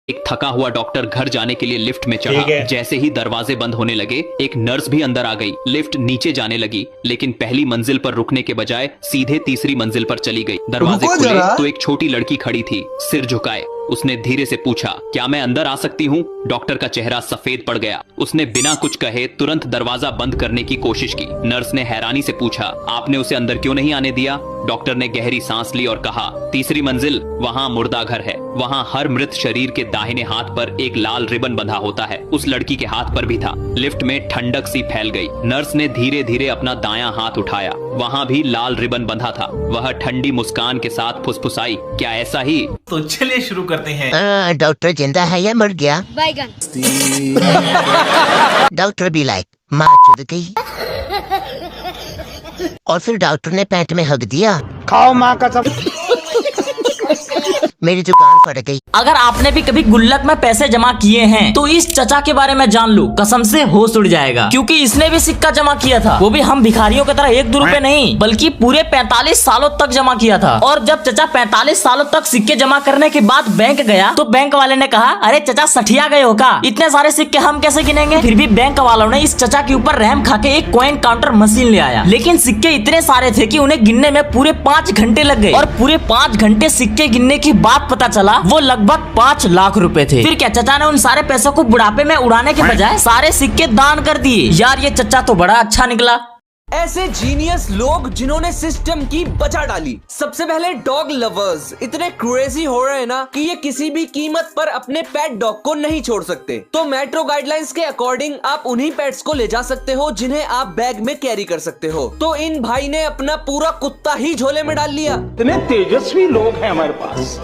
एक थका हुआ डॉक्टर घर जाने के लिए लिफ्ट में चढ़ा। जैसे ही दरवाजे बंद होने लगे, एक नर्स भी अंदर आ गई। लिफ्ट नीचे जाने लगी, लेकिन पहली मंजिल पर रुकने के बजाय सीधे तीसरी मंजिल पर चली गई। दरवाजे खुले तो एक छोटी लड़की खड़ी थी, सिर झुकाए। उसने धीरे से पूछा, क्या मैं अंदर आ सकती हूँ? डॉक्टर का चेहरा सफेद पड़ गया। उसने बिना कुछ कहे तुरंत दरवाजा बंद करने की कोशिश की। नर्स ने हैरानी से पूछा, आपने उसे अंदर क्यों नहीं आने दिया? डॉक्टर ने गहरी सांस ली और कहा, तीसरी मंजिल, वहाँ मुर्दा घर है। वहाँ हर मृत शरीर के दाहिने हाथ पर एक लाल रिबन बंधा होता है। उस लड़की के हाथ पर भी था। लिफ्ट में ठंडक सी फैल गई। नर्स ने धीरे धीरे अपना दायां हाथ उठाया, वहाँ भी लाल रिबन बंधा था। वह ठंडी मुस्कान के साथ फुसफुसाई, क्या ऐसा ही? तो चलिए शुरू करते हैं। डॉक्टर जिंदा है या मर गया? बैगन। डॉक्टर भी लाइक माँ चुद गई। और फिर डॉक्टर ने पैंट में हक दिया। खाओ माँ कसम। मेरी दुकान फट गई। अगर आपने भी कभी गुल्लक में पैसे जमा किए हैं तो इस चचा के बारे में जान लो, कसम से होश उड़ जाएगा। क्योंकि इसने भी सिक्का जमा किया था, वो भी हम भिखारियों की तरह 1-2 रुपए नहीं, बल्कि पूरे 45 सालों तक जमा किया था। और जब चचा 45 सालों तक सिक्के जमा करने के बाद बैंक गया तो बैंक वाले ने कहा, अरे चचा सठिया गए हो का? इतने सारे सिक्के हम कैसे गिनेंगे? फिर भी बैंक वालों ने इस चचा के ऊपर रहम खा के एक कॉइन काउंटर मशीन ले आया। लेकिन सिक्के इतने सारे थे कि उन्हें गिनने में पूरे 5 घंटे लग गए। और पूरे 5 घंटे सिक्के गिनने की बात पता चला वो लगभग 5 लाख रुपए थे। फिर क्या चचा ने उन सारे पैसों को बुढ़ापे में उड़ाने के बजाय सारे सिक्के दान कर दिए। यार ये चचा तो बड़ा अच्छा निकला। ऐसे जीनियस लोग जिन्होंने सिस्टम की बचा डाली। सबसे पहले डॉग लवर्स इतने क्रेजी हो रहे हैं ना कि ये किसी भी कीमत पर अपने पेट डॉग को नहीं छोड़ सकते। तो मेट्रो गाइडलाइंस के अकॉर्डिंग आप उन्हीं पेट्स को ले जा सकते हो जिन्हें आप बैग में कैरी कर सकते हो। तो इन भाई ने अपना पूरा कुत्ता ही झोले में डाल लिया। इतने तेजस्वी लोग हैं हमारे पास।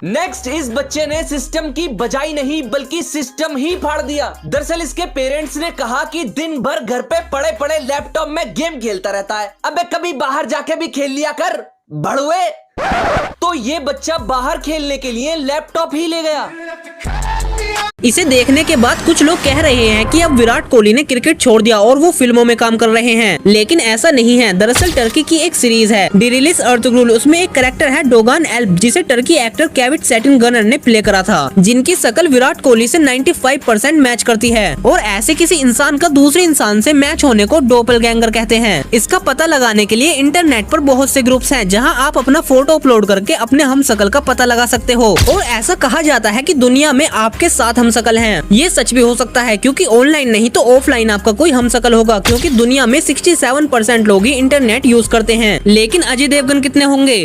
नेक्स्ट, इस बच्चे ने सिस्टम की बजाई नहीं बल्कि सिस्टम ही फाड़ दिया। दरअसल इसके पेरेंट्स ने कहा कि दिन भर घर पे पड़े पड़े लैपटॉप में गेम खेलता रहता है, अबे कभी बाहर जाके भी खेल लिया कर भड़ुए। तो ये बच्चा बाहर खेलने के लिए लैपटॉप ही ले गया। इसे देखने के बाद कुछ लोग कह रहे हैं कि अब विराट कोहली ने क्रिकेट छोड़ दिया और वो फिल्मों में काम कर रहे हैं, लेकिन ऐसा नहीं है। दरअसल टर्की की एक सीरीज है डिरिलिस अर्तुगरुल, उसमें एक कैरेक्टर है डोगान एल्प, जिसे टर्की एक्टर केविट सेटिन गनर ने प्ले करा था, जिनकी शकल विराट कोहली से 95% मैच करती है। और ऐसे किसी इंसान का दूसरे इंसान से मैच होने को डोपलगैंगर कहते हैं। इसका पता लगाने के लिए इंटरनेट पर बहुत से ग्रुप्स हैं जहां आप अपना फोटो अपलोड करके अपने हमशक्ल का पता लगा सकते हो। और ऐसा कहा जाता है कि दुनिया में आपके साथ हमशक्ल हैं। ये सच भी हो सकता है, क्योंकि ऑनलाइन नहीं तो ऑफलाइन आपका कोई हमशक्ल होगा, क्योंकि दुनिया में 67% लोग ही इंटरनेट यूज करते हैं। लेकिन अजय देवगन कितने होंगे?